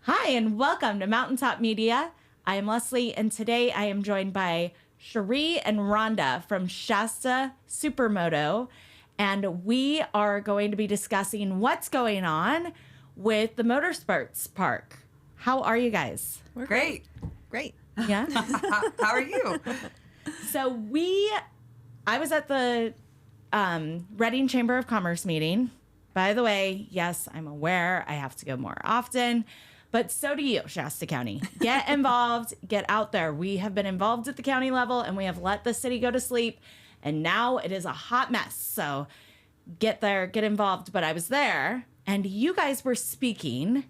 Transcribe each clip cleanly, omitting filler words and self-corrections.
Hi, and welcome to Mountaintop Media. I am Leslie, and today I am joined by Shiree and Rhonda from Shasta SuperMoto, and we are going to be discussing what's going on with the Motorsports Park. How are you guys? We're Great. Great. Yeah? How are you? So I was at the Reading Chamber of Commerce meeting. By the way, yes, I'm aware I have to go more often, but so do you, Shasta County. Get involved, get out there. We have been involved at the county level, and we have let the city go to sleep, and now it is a hot mess. So get there, get involved. But I was there, and you guys were speaking,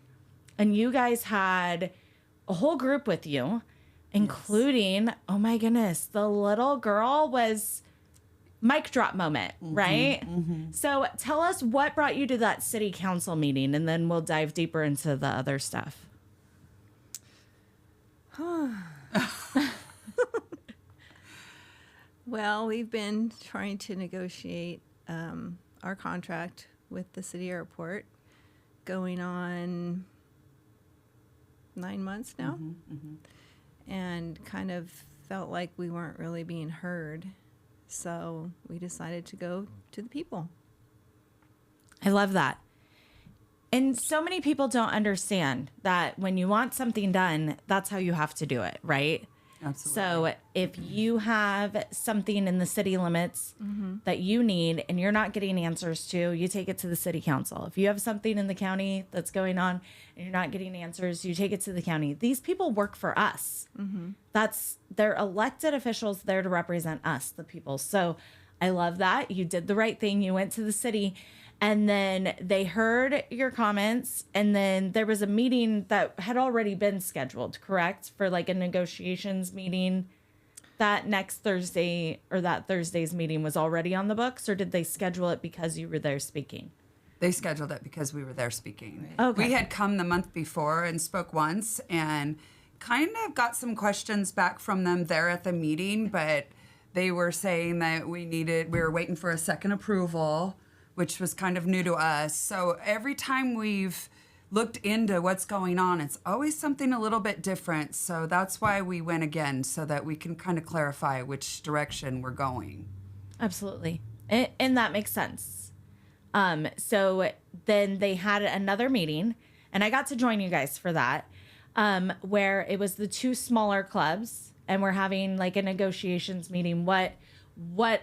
and you guys had a whole group with you, including, oh my goodness, the little girl was mic drop moment, right? Mm-hmm. So tell us what brought you to that city council meeting, and then we'll dive deeper into the other stuff. Well, we've been trying to negotiate our contract with the city airport going on 9 months now, and kind of felt like we weren't really being heard. So we decided to go to the people. I love that. And so many people don't understand that when you want something done, that's how you have to do it, right? Absolutely. So if you have something in the city limits that you need and you're not getting answers to, you take it to the city council. If you have something in the county that's going on and you're not getting answers, you take it to the county. These people work for us. They're elected officials there to represent us, the people. So I love that. You did the right thing. You went to the city, and then they heard your comments, and then there was a meeting that had already been scheduled, correct? For like a negotiations meeting that next Thursday, or that Thursday's meeting was already on the books, or did they schedule it because you were there speaking? They scheduled it because we were there speaking. Right. Okay. We had come the month before and spoke once and kind of got some questions back from them there at the meeting, but they were saying that we were waiting for a second approval, which was kind of new to us. So every time we've looked into what's going on, it's always something a little bit different. So that's why we went again, so that we can kind of clarify which direction we're going. Absolutely. And that makes sense. So then they had another meeting, and I got to join you guys for that, where it was the two smaller clubs, and we're having like a negotiations meeting. What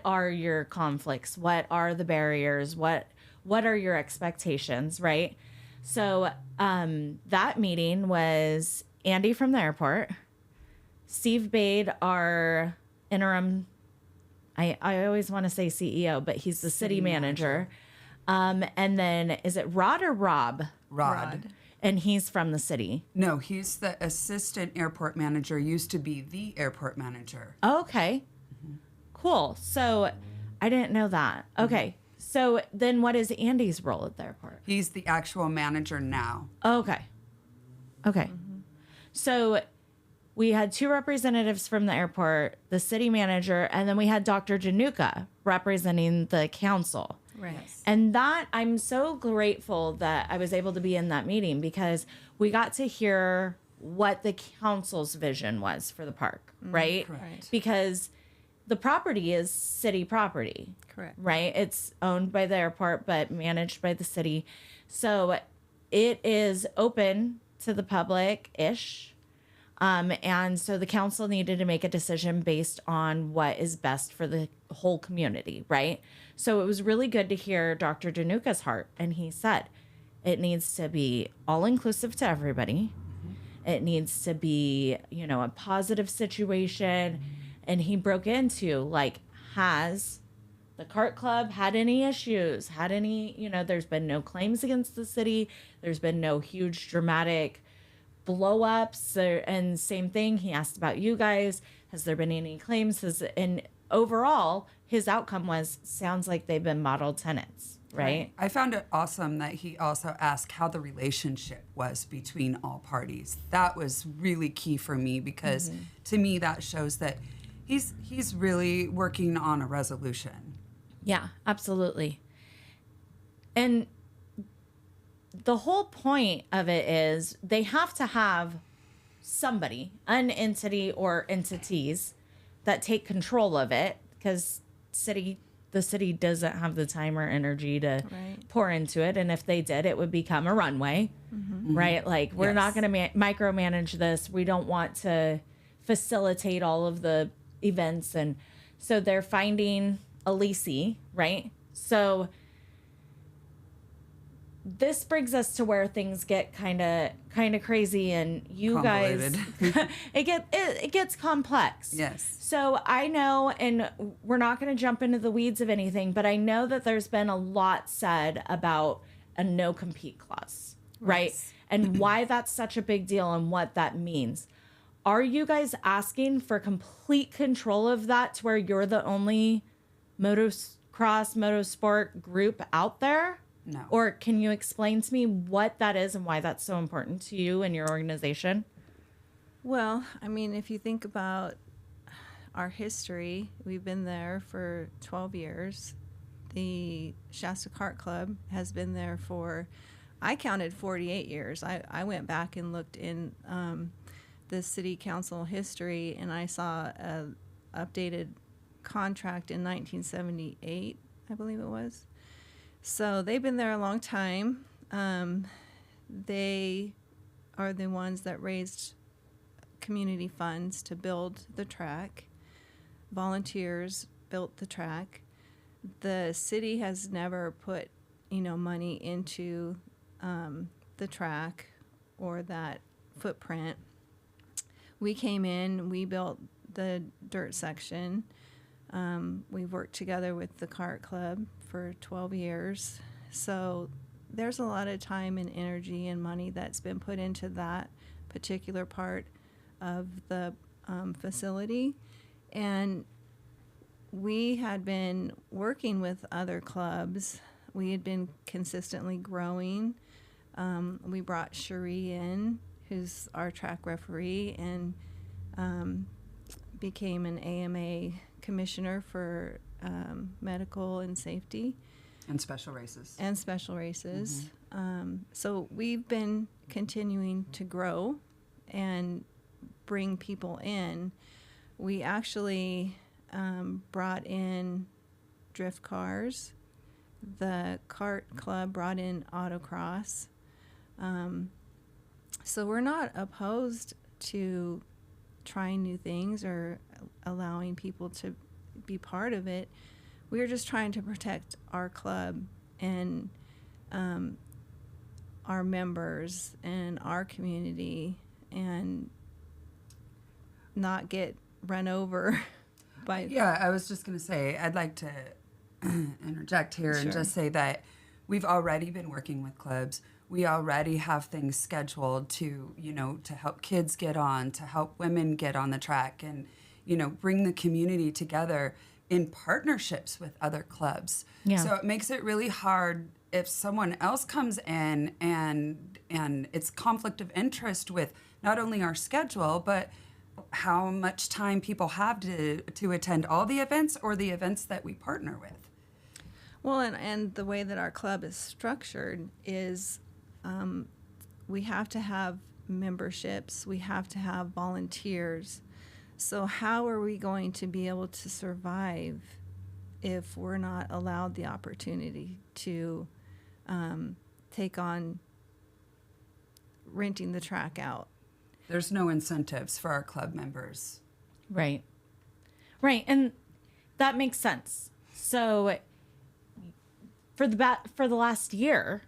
are your conflicts? What are the barriers? What are your expectations, right? So that meeting was Andy from the airport, Steve Bade, our interim, I always want to say CEO, but he's the city manager. And then is it Rod or Rob? Rod. And he's from the city. No, he's the assistant airport manager, used to be the airport manager. Oh, okay. Cool. So I didn't know that. Okay. So then what is Andy's role at the airport? He's the actual manager now. Okay. Okay. So we had two representatives from the airport, the city manager, and then we had Dr. Januka representing the council. Right. And that, I'm so grateful that I was able to be in that meeting, because we got to hear what the council's vision was for the park, right? Correct. Because the property is city property. Correct. Right? It's owned by the airport, but managed by the city. So it is open to the public-ish. And so the council needed to make a decision based on what is best for the whole community, right? So it was really good to hear Dr. Danuka's heart. And he said, it needs to be all-inclusive to everybody. It needs to be, a positive situation. And he broke into, like, has the cart club had any issues? Had any, there's been no claims against the city. There's been no huge dramatic blow ups. And same thing, he asked about you guys. Has there been any claims? And overall, his outcome was, sounds like they've been model tenants, right? I found it awesome that he also asked how the relationship was between all parties. That was really key for me, because to me that shows that he's really working on a resolution. Yeah, absolutely. And the whole point of it is they have to have somebody, an entity or entities that take control of it, because the city doesn't have the time or energy to Right. pour into it. And if they did, it would become a runway, right? Like, we're not Yes. going to micromanage this. We don't want to facilitate all of the events. And so they're finding a leasee, right? So this brings us to where things get kind of crazy, and you guys, Convoluted. it gets complex. Yes. So I know, and we're not going to jump into the weeds of anything, but I know that there's been a lot said about a no compete clause, right? Yes. And why that's such a big deal and what that means. Are you guys asking for complete control of that to where you're the only motorsport group out there? No. Or can you explain to me what that is and why that's so important to you and your organization? Well, I mean, if you think about our history, we've been there for 12 years. The Shasta Kart Club has been there for, I counted 48 years. I went back and looked in the city council history, and I saw a updated contract in 1978, I believe it was. So they've been there a long time. They are the ones that raised community funds to build the track. Volunteers built the track. The city has never put, money into the track or that footprint. We came in, we built the dirt section. We've worked together with the Kart Club for 12 years. So there's a lot of time and energy and money that's been put into that particular part of the facility. And we had been working with other clubs. We had been consistently growing. We brought Shiree in, who's our track referee, and became an AMA commissioner for medical and safety. And special races. And special races. So we've been continuing to grow and bring people in. We actually brought in drift cars. The Kart Club brought in autocross. So we're not opposed to trying new things or allowing people to be part of it. We're just trying to protect our club and our members and our community and not get run over by... Yeah, I was just going to say, I'd like to interject here and Sure. just say that we've already been working with clubs. We already have things scheduled to, to help kids get on, to help women get on the track and, bring the community together in partnerships with other clubs. Yeah. So it makes it really hard if someone else comes in and it's conflict of interest with not only our schedule, but how much time people have to attend all the events or the events that we partner with. Well, and the way that our club is structured is we have to have memberships, we have to have volunteers. So how are we going to be able to survive if we're not allowed the opportunity to take on renting the track out? There's no incentives for our club members. Right. Right. And that makes sense. So for the last year,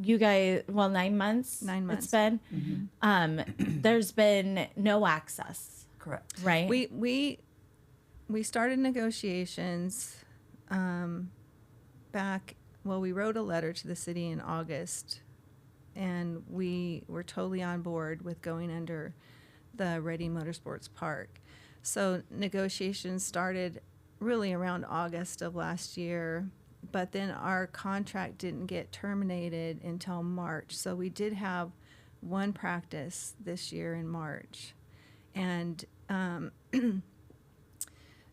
you guys, 9 months. 9 months. It's been. There's been no access. Correct. Right. We started negotiations back. Well, we wrote a letter to the city in August, and we were totally on board with going under the Ready Motorsports Park. So negotiations started really around August of last year, but then our contract didn't get terminated until March. So we did have one practice this year in March. And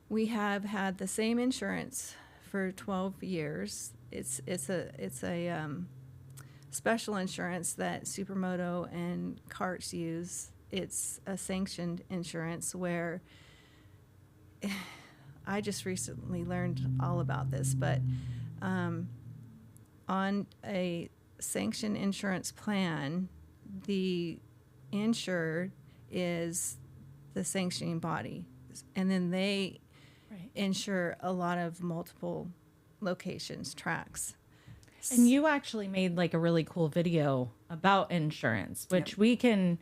we have had the same insurance for 12 years. It's a special insurance that Supermoto and carts use. It's a sanctioned insurance where I just recently learned all about this, but on a sanctioned insurance plan, the insured is the sanctioning body, and then they insure a lot of multiple locations, tracks. And you actually made like a really cool video about insurance, which we can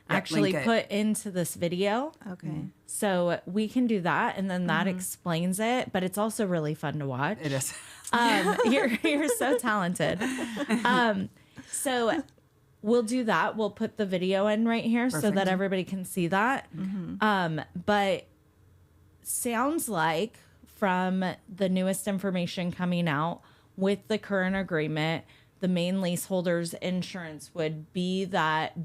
actually link it. put into this video. Okay. So we can do that, and then that explains it. But it's also really fun to watch. It is. You're so talented. So we'll do that. We'll put the video in right here so Perfect. that everybody can see that. But sounds like from the newest information coming out with the current agreement, the main leaseholder's insurance would be that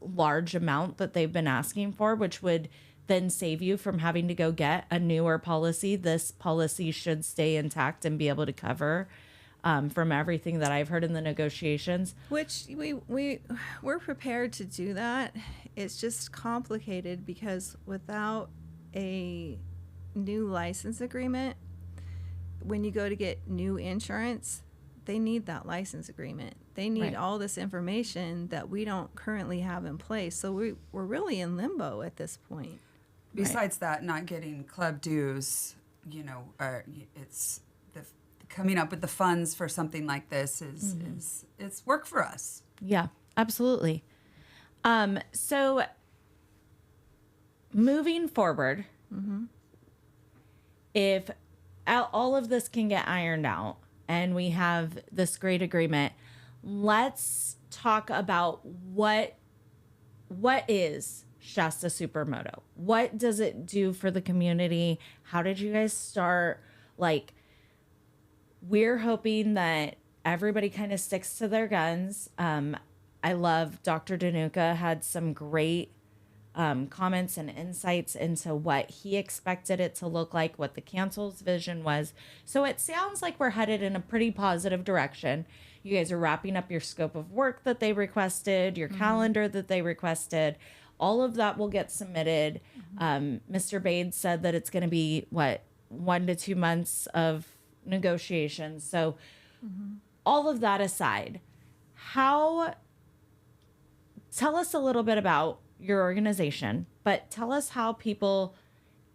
large amount that they've been asking for, which would then save you from having to go get a newer policy. This policy should stay intact and be able to cover from everything that I've heard in the negotiations. Which we're prepared to do that. It's just complicated because without a new license agreement, when you go to get new insurance, they need that license agreement. They need Right. all this information that we don't currently have in place. So we're really in limbo at this point. Besides that, not getting club dues, it's coming up with the funds for something like this is it's work for us. Yeah, absolutely. So moving forward, if all of this can get ironed out and we have this great agreement, let's talk about what is Shasta Supermoto? What does it do for the community? How did you guys start? Like, we're hoping that everybody kind of sticks to their guns. I love Dr. Danuka had some great comments and insights into what he expected it to look like, what the council's vision was. So it sounds like we're headed in a pretty positive direction. You guys are wrapping up your scope of work that they requested, your calendar that they requested. All of that will get submitted. Mr. Bade said that it's going to be, 1 to 2 months of negotiations. So all of that aside, tell us a little bit about your organization, but tell us how people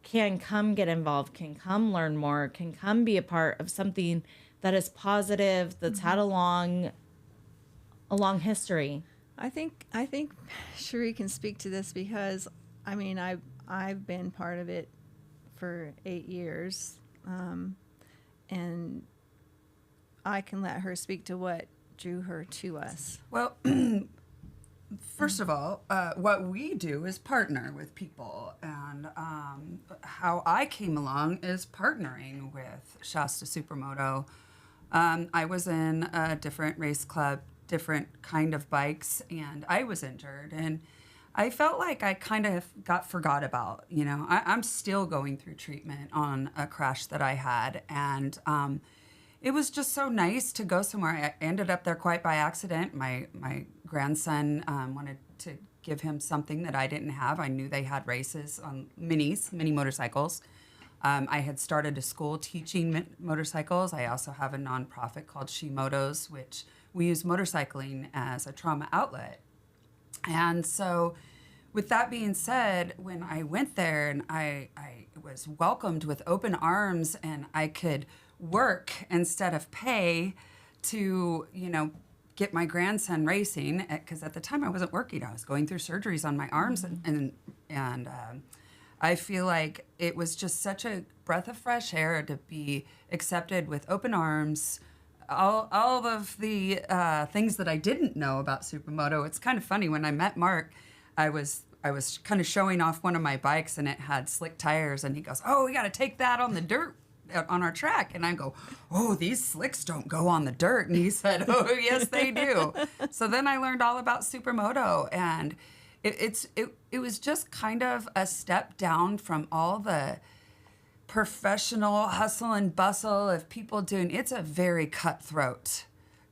can come get involved, can come learn more, can come be a part of something that is positive, that's had a long history. I think Shiree can speak to this because I mean I've been part of it for 8 years, and I can let her speak to what drew her to us. Well, first of all, what we do is partner with people, and how I came along is partnering with Shasta Supermoto. I was in a different race club, different kind of bikes, and I was injured, and I felt like I kind of got forgot about. I'm still going through treatment on a crash that I had, and it was just so nice to go somewhere. I ended up there quite by accident. My grandson wanted to give him something that I didn't have. I knew they had races on mini motorcycles. I had started a school teaching motorcycles. I also have a nonprofit called Sheemotos, which we use motorcycling as a trauma outlet. And so with that being said, when I went there and I was welcomed with open arms, and I could work instead of pay to, get my grandson racing, because at the time I wasn't working. I was going through surgeries on my arms, and I feel like it was just such a breath of fresh air to be accepted with open arms. All of the things that I didn't know about Supermoto. It's kind of funny, when I met Mark, I was kind of showing off one of my bikes, and it had slick tires, and he goes, "Oh, we got to take that on the dirt on our track." And I go, "Oh, these slicks don't go on the dirt." And he said, "Oh, yes, they do." So then I learned all about Supermoto, and it was just kind of a step down from all the professional hustle and bustle of people doing. It's a very cutthroat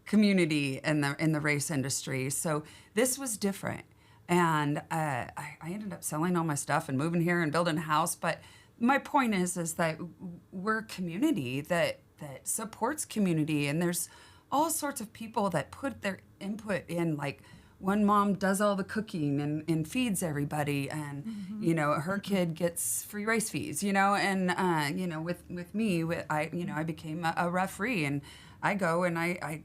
community in the race industry. So this was different. And I ended up selling all my stuff and moving here and building a house. But my point is that we're a community that supports community. And there's all sorts of people that put their input in, like one mom does all the cooking and feeds everybody, and you know, her kid gets free race fees, you know, and you know, with me, I became a referee, and I go and I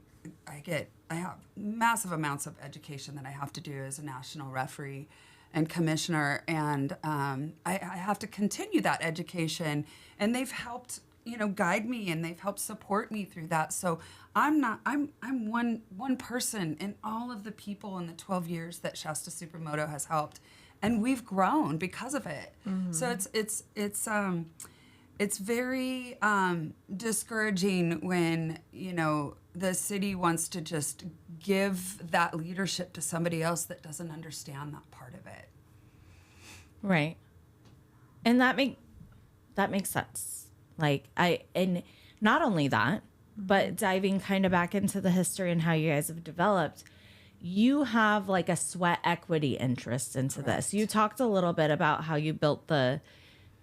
have massive amounts of education that I have to do as a national referee and commissioner, and I have to continue that education, and they've helped, you know, guide me, and they've helped support me through that. So I'm one person in all of the people in the 12 years that Shasta SuperMoto has helped, and we've grown because of it. So it's very discouraging when, you know, the city wants to just give that leadership to somebody else that doesn't understand that part of it. Right. And that makes sense. Like and not only that, but diving kind of back into the history and how you guys have developed, you have like a sweat equity interest into this. You talked a little bit about how you built the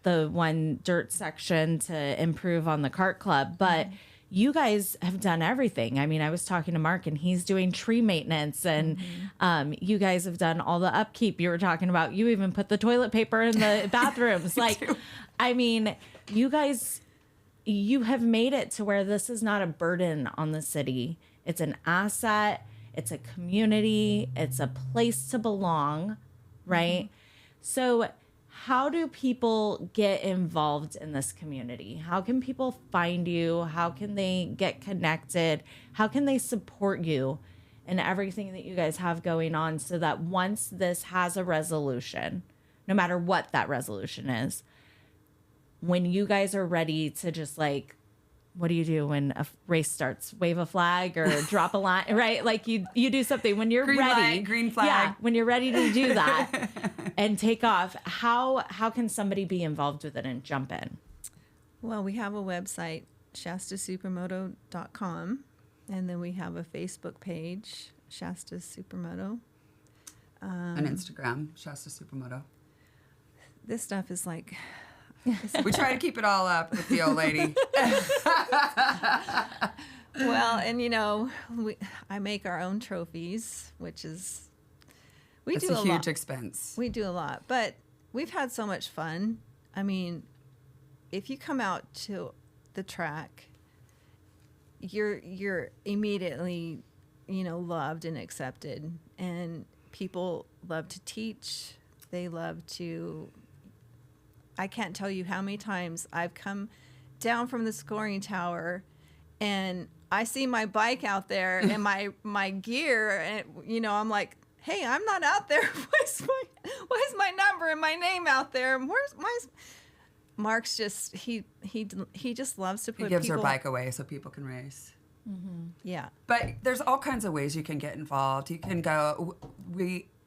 one dirt section to improve on the kart club, but you guys have done everything. I mean, I was talking to Mark and he's doing tree maintenance, and you guys have done all the upkeep. You were talking about, you even put the toilet paper in the bathrooms. Like, I mean, you have made it to where this is not a burden on the city. It's an asset. It's a community. It's a place to belong, right? So how do people get involved in this community? How can people find you? How can they get connected? How can they support you in everything that you guys have going on, so that once this has a resolution, no matter what that resolution is, when you guys are ready to just like, what do you do when a race starts? Wave a flag or drop a line, right? Like you do something when you're Green ready. light, green flag. Yeah, when you're ready to do that and take off. How can somebody be involved with it and jump in? Well, we have a website, shastasupermoto.com, and then we have a Facebook page, Shasta SuperMoto. On Instagram, Shasta SuperMoto. This stuff is like... We try to keep it all up with the old lady. Well, and you know, I make our own trophies, which is It's a huge expense. We do a lot, but we've had so much fun. I mean, if you come out to the track, you're immediately, you know, loved and accepted, and people love to teach. They love to. I can't tell you how many times I've come down from the scoring tower and I see my bike out there and my gear, and you know, I'm like, hey, I'm not out there. Why is my number and my name out there? Where's my Mark's just he just loves to put He gives people, her bike away so people can race. Yeah. But there's all kinds of ways you can get involved. You can go,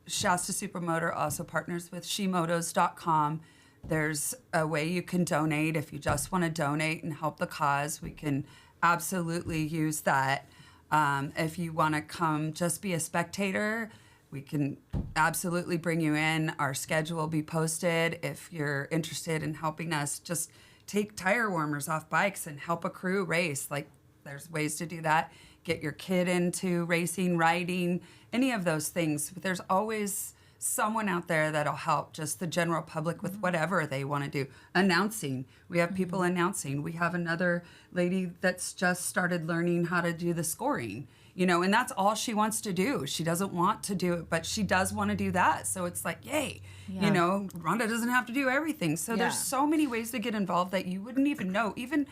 Shasta SuperMoto also partners with Sheemotos.com. There's a way you can donate if you just want to donate and help the cause. We can absolutely use that. If you want to come just be a spectator, we can absolutely bring you in. Our schedule will be posted. If you're interested in helping us just take tire warmers off bikes and help a crew race, like there's ways to do that. Get your kid into racing, riding, any of those things. But there's always someone out there that'll help just the general public with whatever they want to do. Announcing. We have people announcing. We have another lady that's just started learning how to do the scoring, you know, and that's all she wants to do. She doesn't want to do it, but she does want to do that. So it's like, yay, you know, Rhonda doesn't have to do everything. So there's so many ways to get involved that you wouldn't even know. Even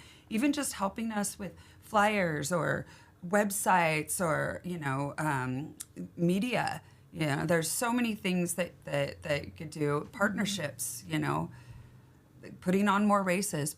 just helping us with flyers or websites or, you know, media. You know, there's so many things that you could do. Partnerships, you know, putting on more races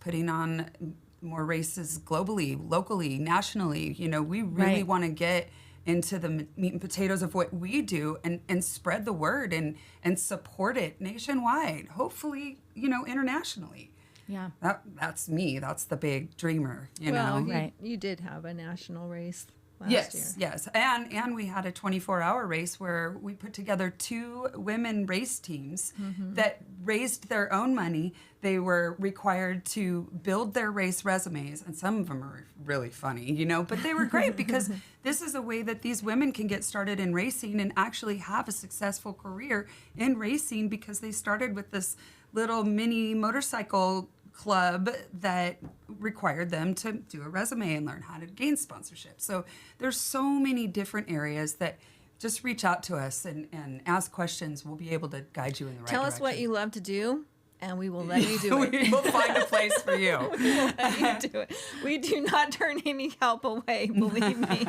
globally, locally, nationally. You know, we really want to get into the meat and potatoes of what we do and spread the word and support it nationwide, hopefully, you know, internationally. Yeah. That's me. That's the big dreamer, you know? Well, you did have a national race last year. Yes. And we had a 24-hour race where we put together 2 women race teams that raised their own money. They were required to build their race resumes, and some of them are really funny, but they were great because this is a way that these women can get started in racing and actually have a successful career in racing because they started with this little mini motorcycle club that required them to do a resume and learn how to gain sponsorship. So there's so many different areas that just reach out to us and ask questions. We'll be able to guide you in the right Tell direction. us what you love to do, and we will let you do it. We will find a place for you. We will let you do it. We do not turn any help away, believe me.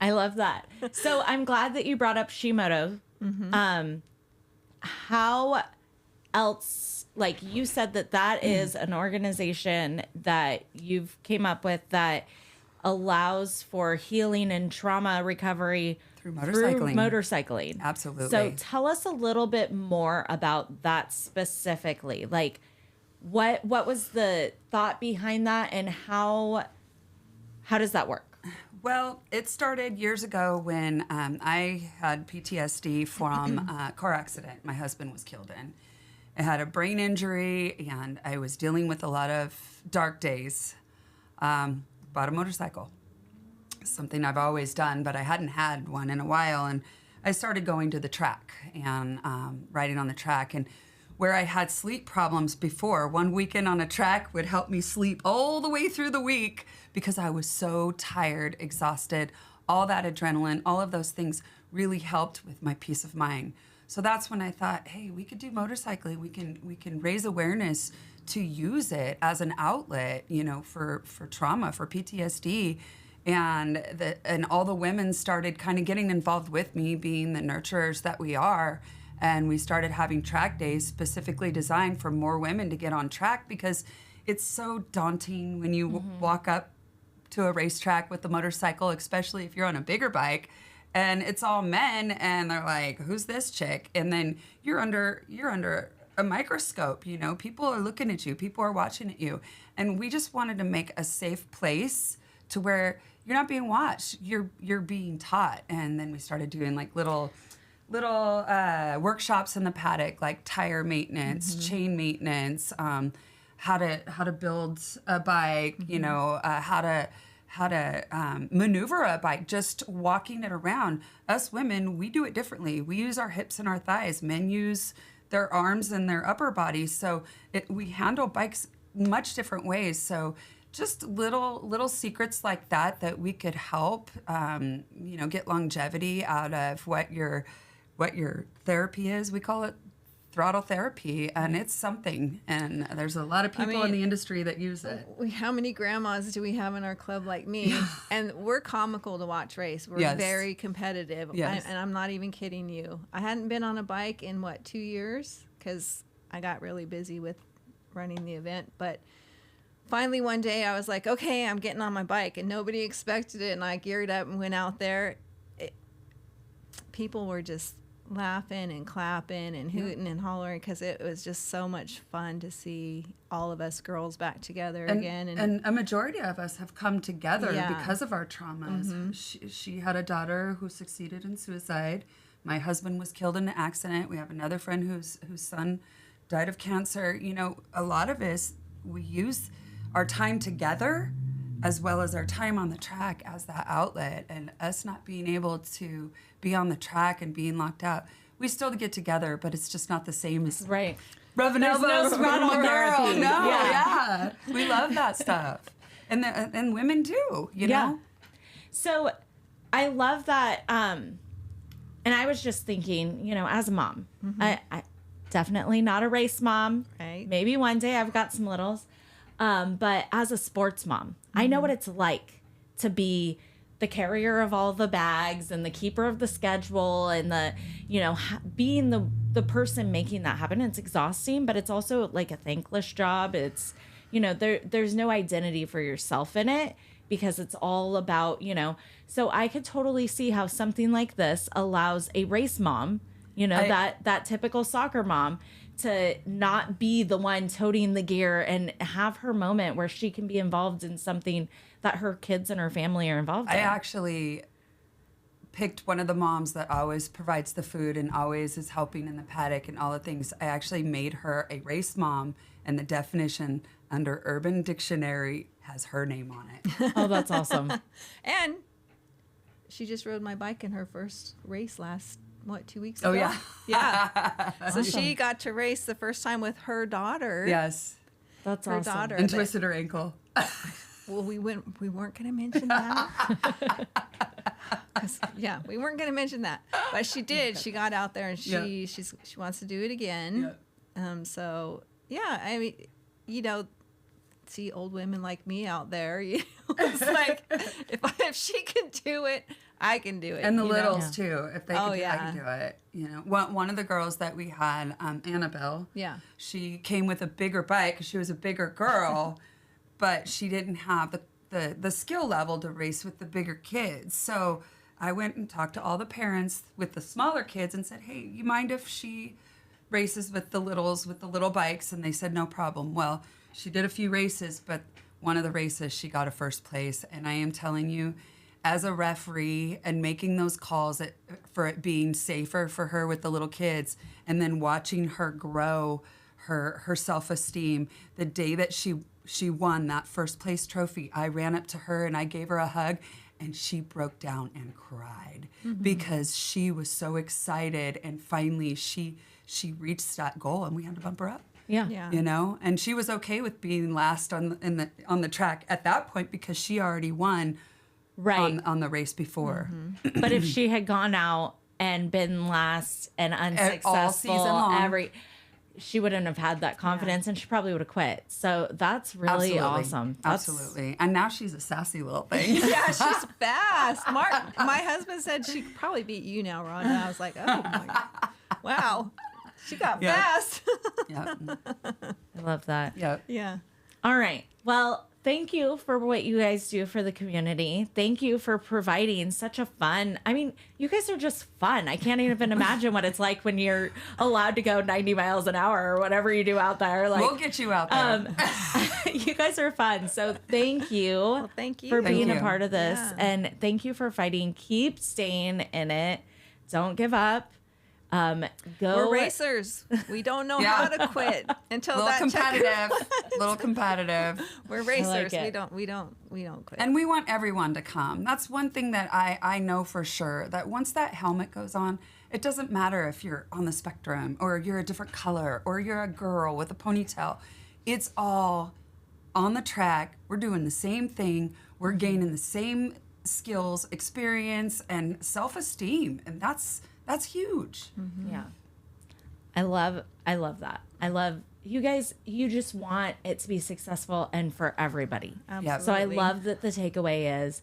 I love that. So I'm glad that you brought up Sheemoto. How else, like you said, that is an organization that you've came up with that allows for healing and trauma recovery Through motorcycling. Absolutely. Absolutely. So tell us a little bit more about that specifically. Like what was the thought behind that, and how does that work? Well, it started years ago when I had PTSD from a car accident my husband was killed in. I had a brain injury, and I was dealing with a lot of dark days. Bought a motorcycle, something I've always done, but I hadn't had one in a while. And I started going to the track and riding on the track. And where I had sleep problems before, one weekend on a track would help me sleep all the way through the week because I was so tired, exhausted. All that adrenaline, all of those things really helped with my peace of mind. So that's when I thought, hey, we could do motorcycling. We can raise awareness to use it as an outlet, for trauma, for PTSD. And all the women started kind of getting involved with me, being the nurturers that we are. And we started having track days specifically designed for more women to get on track because it's so daunting when you walk up to a racetrack with a motorcycle, especially if you're on a bigger bike, and it's all men, and they're like, "Who's this chick?" And then you're under a microscope. People are looking at you, people are watching at you, and we just wanted to make a safe place to where you're not being watched, you're being taught. And then we started doing like little workshops in the paddock, like tire maintenance, chain maintenance, how to build a bike, how to maneuver a bike, just walking it around. Us women, we do it differently. We use our hips and our thighs. Men use their arms and their upper bodies. So we handle bikes much different ways. So just little secrets like that we could help, get longevity out of what your therapy is. We call it throttle therapy, and it's something. And there's a lot of people in the industry that use it. How many grandmas do we have in our club like me? And we're comical to watch race. We're very competitive. Yes. And I'm not even kidding you. I hadn't been on a bike in 2 years because I got really busy with running the event. But finally one day I was like, okay, I'm getting on my bike, and nobody expected it. And I geared up and went out there. People were just laughing and clapping and hooting and hollering because it was just so much fun to see all of us girls back together again. And a majority of us have come together because of our traumas. She had a daughter who succeeded in suicide. My husband was killed in an accident. We have another friend whose son died of cancer. A lot of us, we use our time together as well as our time on the track as that outlet, and us not being able to be on the track and being locked out. We still get together, but it's just not the same as Right. rubbing There's no elbows with throttle my girl. therapy. No, Yeah. we love that stuff, and women do. You know. So I love that. And I was just thinking, as a mom, I definitely not a race mom. Right. Maybe one day I've got some littles. But as a sports mom, I know what it's like to be the carrier of all the bags and the keeper of the schedule and the, being the person making that happen. It's exhausting, but it's also like a thankless job. It's, there's no identity for yourself in it because it's all about, so I could totally see how something like this allows a race mom, that typical soccer mom to not be the one toting the gear and have her moment where she can be involved in something that her kids and her family are involved I in. actually picked one of the moms that always provides the food and always is helping in the paddock and all the things. I actually made her a race mom, and the definition under Urban Dictionary has her name on it. Oh, that's awesome. And she just rode my bike in her first race last, 2 weeks ago? Oh, yeah. Yeah. So she got to race the first time with her daughter. Yes. That's Her awesome. daughter. And twisted her ankle. Well, we weren't going to mention that. 'Cause, yeah, we weren't going to mention that. But she did. She got out there and she wants to do it again. So, yeah, I mean, see old women like me out there. It's like, if she can do it, I can do it. And the you know? littles, too. If they could do it, I yeah. could do it. One of the girls that we had, Annabelle, Yeah. she came with a bigger bike because she was a bigger girl, but she didn't have the skill level to race with the bigger kids. So I went and talked to all the parents with the smaller kids and said, hey, you mind if she races with the littles, with the little bikes? And they said, no problem. Well, she did a few races, but one of the races she got a first place. And I am telling you, as a referee and making those calls for it being safer for her with the little kids, and then watching her grow her self-esteem, the day that she won that first place trophy, I ran up to her and I gave her a hug, and she broke down and cried because she was so excited, and finally she reached that goal, and we had to bump her up. Yeah. Yeah. And she was okay with being last on the track at that point because she already won Right. on the race before. But if she had gone out and been last and unsuccessful all season long. she wouldn't have had that confidence, and she probably would have quit. So that's really awesome. Absolutely. And now she's a sassy little thing. Yeah, she's fast. My husband said she could probably beat you now, Ron. And I was like, oh, my God. Wow. She got fast. Yep. I love that. Yep. Yeah. All right. Well, thank you for what you guys do for the community. Thank you for providing such a fun. I mean, you guys are just fun. I can't even imagine what it's like when you're allowed to go 90 miles an hour or whatever you do out there. Like, We'll get you out there. you guys are fun. So thank you, Well, thank you. for Thank being a you. part of this. Yeah. And thank you for fighting. Keep staying in it. Don't give up. Go. We're racers. We don't know Yeah. how to quit until little that competitive. Little competitive. We're racers. it. We don't quit. And we want everyone to come. That's one thing that I know for sure, that once that helmet goes on, it doesn't matter if you're on the spectrum or you're a different color or you're a girl with a ponytail. It's all on the track. We're doing the same thing. We're gaining the same skills, experience, and self-esteem. And that's huge. Yeah. I love that. I love you guys. You just want it to be successful and for everybody. Absolutely. So I love that the takeaway is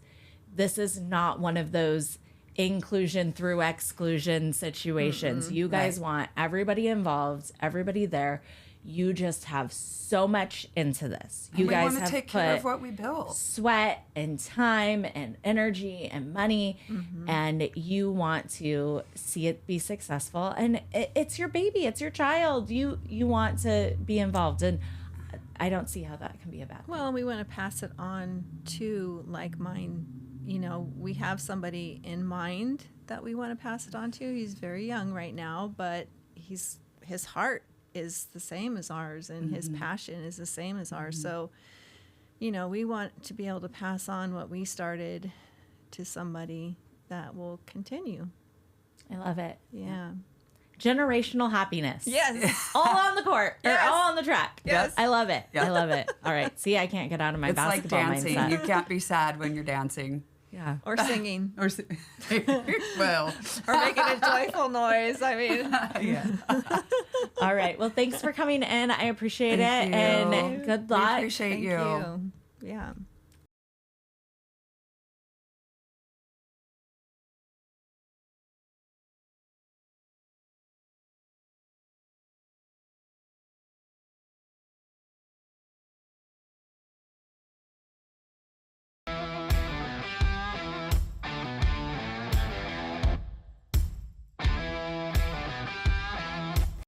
this is not one of those inclusion through exclusion situations. You guys Right. want everybody involved, everybody there. You just have so much into this. You we guys want to have take put care of what we build. sweat and time and energy and money, and you want to see it be successful. And it's your baby, it's your child. You want to be involved, and I don't see how that can be a bad thing. Well, we want to pass it on to like mine. We have somebody in mind that we want to pass it on to. He's very young right now, but his heart is the same as ours, and his passion is the same as ours. So, we want to be able to pass on what we started to somebody that will continue. I love it. Yeah. Generational happiness. Yes. All on the court or Yes. all on the track. Yes. I love it. Yeah. I love it. All right. See, I can't get out of my It's like basketball dancing. mindset. You can't be sad when you're dancing. Yeah. Or singing. Or well, Or making a joyful noise. I mean, yeah. All right. Well, thanks for coming in. I appreciate Thank it. you. And good We luck. appreciate thank you. you. Yeah.